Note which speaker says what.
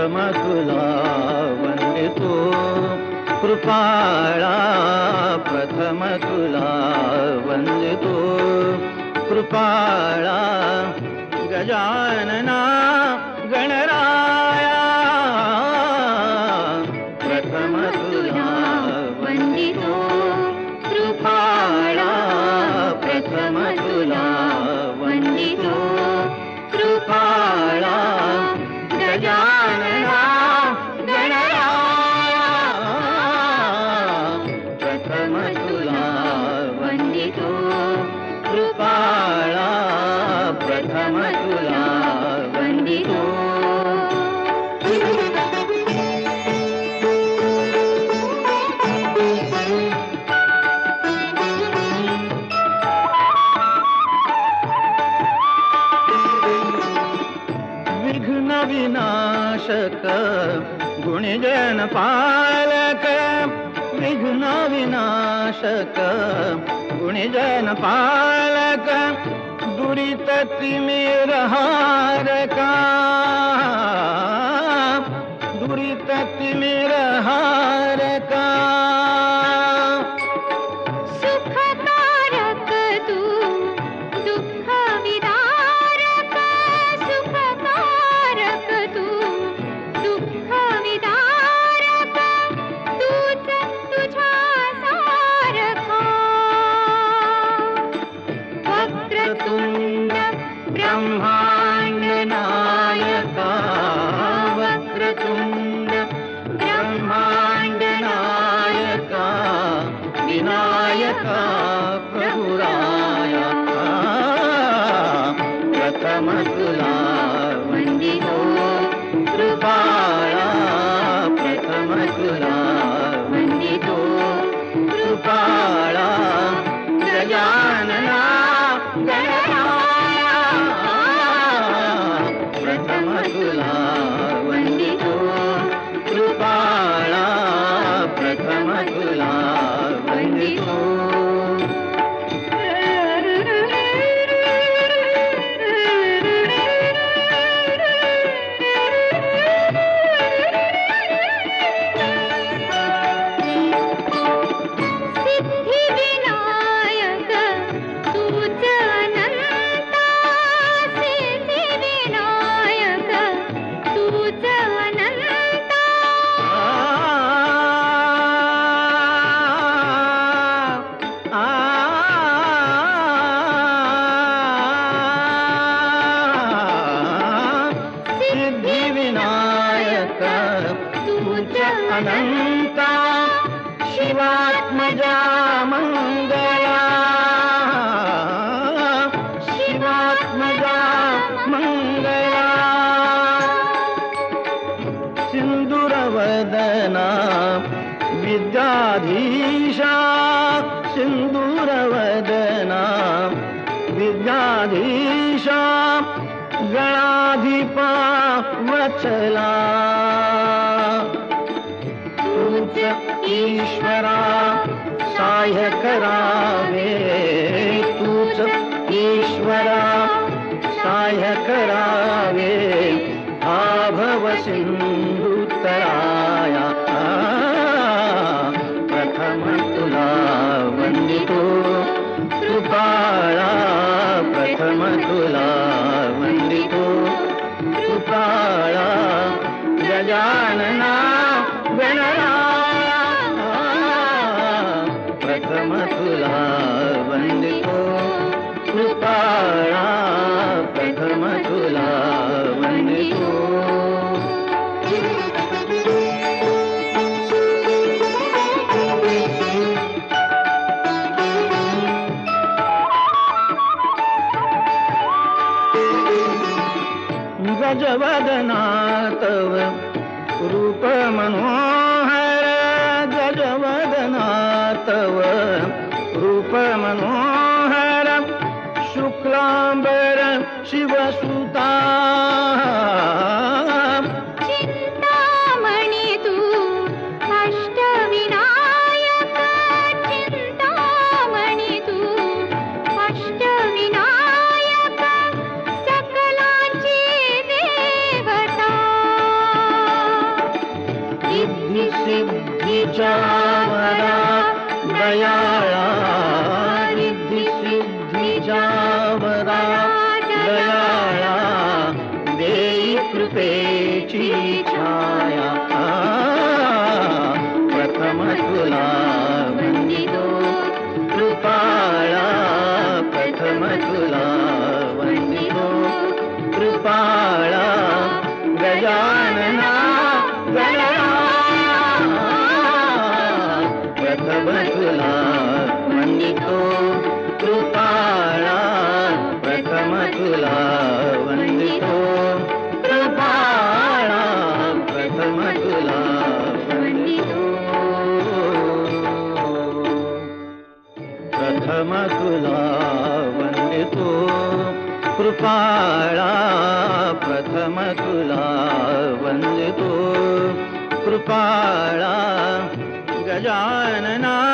Speaker 1: प्रथम तुला वंदितो कृपाळा, प्रथम तुला वंदितो कृपाळा, गजानना गणराया प्रथम तुला वंदितो कृपाळा, प्रथम तुला वंदितो कृपाळा, गजानना गणराया प्रथम तुला वंदितो कृपाळा, प्रथम तुला वंदितो. विघ्न विनाशक गुणजन पालक, विघ्न विनाशक गुणजन पालक, दुरित तिमिरहारका, दुरित तिमिरहारका,
Speaker 2: सुखकारक तू दुःख विदारक, सुखकारक तू दुःख विदारक, तूच तुझ्या सारखा.
Speaker 1: वक्रतुंड ब्रह्मांड नायका, वक्रतुंड ब्रह्मांड नायका, विनायका प्रभुराया प्रथम तुला वंदितो कृपाळा, प्रथम तुला वंदितो कृपाळा, गजानना गणराया प्रथम तुला वंदितो कृपाळा, प्रथम तुला वंदितो.
Speaker 2: सिद्धिविनायक तूच अनंता, सिद्धिविनायक तूच अनंता.
Speaker 1: सिद्धिविनायक तुझ अनंता, शिवात्मजा मंगला, शिवात्मजा मंगला, सिंदूरवदना विद्याधीशा, सिंदूरवदना विद्याधीशा, गणाधिपा वत्सला, तूच ईश्वरा सहाय्य करावे, तूच ईश्वरा सहाय्य करावे, आभव सिंधुतराया प्रथम तुला वंदितो कृपाळा, प्रथम तुला वंदितो कृपाळा, गजानना गणराया प्रथम तुला वंदितो कृपाळा, प्रथम तुला वंदितो. गजवदना तव रूप मनोहर, गजवदना तव रूप मनोहर, शुक्लांबर शिवसुता,
Speaker 2: चिंतामणी तू अष्टविनायक, चिंतामणी तू अष्टविनायक, सकलांची देवता.
Speaker 1: कृपाळा प्रथम तुला वंदितो कृपाळा प्रथम तुला वंदितो प्रथम तुला वंदितो कृपाळा प्रथम तुला वंदितो कृपाळा गजानना